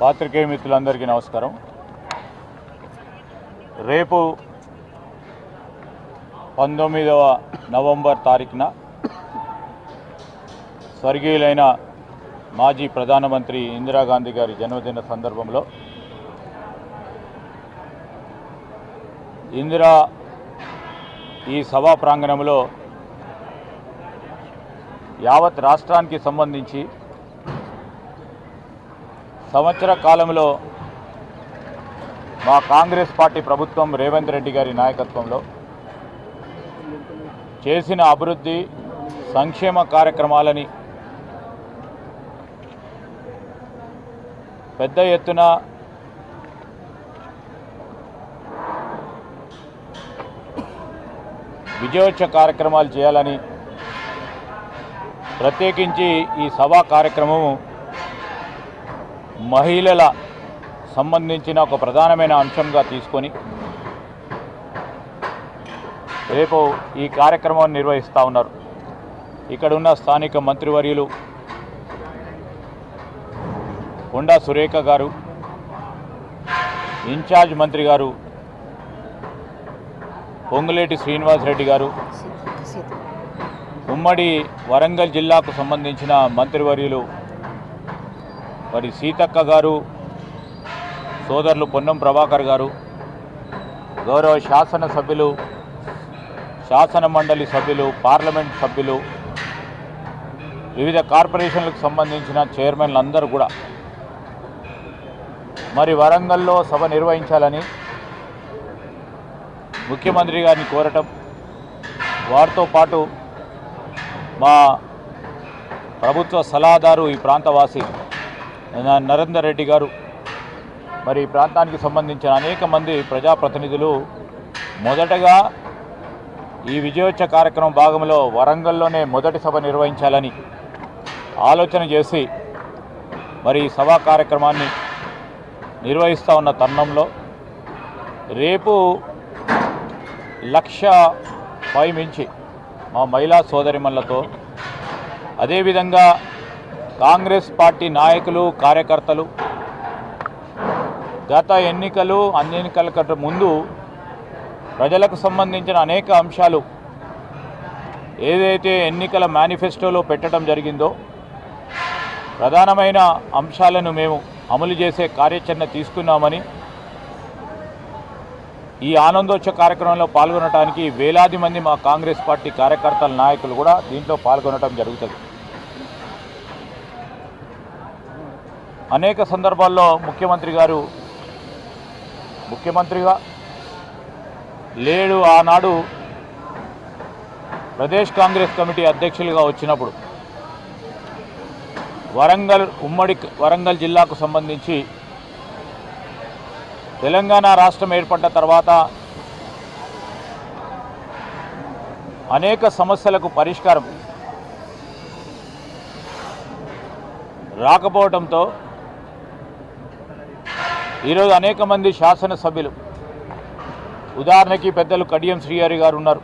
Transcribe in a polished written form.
పాత్రికేయ మిత్రులందరికీ నమస్కారం. రేపు 19వ నవంబర్ తారీఖున స్వర్గీయులైన మాజీ ప్రధానమంత్రి ఇందిరాగాంధీ గారి జన్మదిన సందర్భంలో ఇందిరా ఈ సభా ప్రాంగణంలో యావత్ రాష్ట్రానికి సంబంధించి సంవత్సర కాలంలో మా కాంగ్రెస్ పార్టీ ప్రభుత్వం రేవంత్ రెడ్డి గారి నాయకత్వంలో చేసిన అభివృద్ధి సంక్షేమ కార్యక్రమాలని పెద్ద ఎత్తున విజయోత్సవ కార్యక్రమాలు చేయాలని ప్రత్యేకించి ఈ సభా కార్యక్రమము మహిళల సంబంధించిన ఒక ప్రధానమైన అంశంగా తీసుకొని రేపు ఈ కార్యక్రమాన్ని నిర్వహిస్తూ ఉన్నారు. ఇక్కడున్న స్థానిక మంత్రివర్యులు కొండా సురేఖ గారు, ఇన్ఛార్జ్ మంత్రి గారు పొంగులేటి శ్రీనివాసరెడ్డి గారు, ఉమ్మడి వరంగల్ జిల్లాకు సంబంధించిన మంత్రివర్యులు మరి సీతక్క గారు, సోదరులు పొన్నం ప్రభాకర్ గారు, గౌరవ శాసనసభ్యులు, శాసన మండలి సభ్యులు, పార్లమెంట్ సభ్యులు, వివిధ కార్పొరేషన్లకు సంబంధించిన చైర్మన్లు అందరూ కూడా మరి వరంగల్లో సభ నిర్వహించాలని ముఖ్యమంత్రి గారిని కోరటం, వారితో పాటు మా ప్రభుత్వ సలహాదారు ఈ ప్రాంతవాసి నరేందర్ రెడ్డి గారు, మరి ఈ ప్రాంతానికి సంబంధించిన అనేక మంది ప్రజాప్రతినిధులు మొదటగా ఈ విజయోత్సవ కార్యక్రమం భాగంలో వరంగల్లోనే మొదటి సభ నిర్వహించాలని ఆలోచన చేసి మరి ఈ సభా కార్యక్రమాన్ని నిర్వహిస్తూ ఉన్న తరుణంలో రేపు 1,00,000 పైమించి మా మహిళా సోదరిమణులతో, అదేవిధంగా కాంగ్రెస్ పార్టీ నాయకులు, కార్యకర్తలు గత ఎన్నికలు, అన్ని ఎన్నికల కంటే ముందు ప్రజలకు సంబంధించిన అనేక అంశాలు ఏదైతే ఎన్నికల మేనిఫెస్టోలో పెట్టడం జరిగిందో ప్రధానమైన అంశాలను మేము అమలు చేసే కార్యాచరణ తీసుకున్నామని, ఈ ఆనందోత్సవ కార్యక్రమంలో పాల్గొనడానికి వేలాది మంది మా కాంగ్రెస్ పార్టీ కార్యకర్తల నాయకులు కూడా దీంట్లో పాల్గొనడం జరుగుతుంది. అనేక సందర్భాల్లో ముఖ్యమంత్రిగా లేడు, ఆనాడు ప్రదేశ్ కాంగ్రెస్ కమిటీ అధ్యక్షులుగా వచ్చినప్పుడు ఉమ్మడి వరంగల్ జిల్లాకు సంబంధించి తెలంగాణ రాష్ట్రం ఏర్పడ్డ తర్వాత అనేక సమస్యలకు పరిష్కారం రాకపోవడంతో ఈరోజు అనేక మంది శాసనసభ్యులు, ఉదాహరణకి పెద్దలు కడియం శ్రీహరి గారు ఉన్నారు,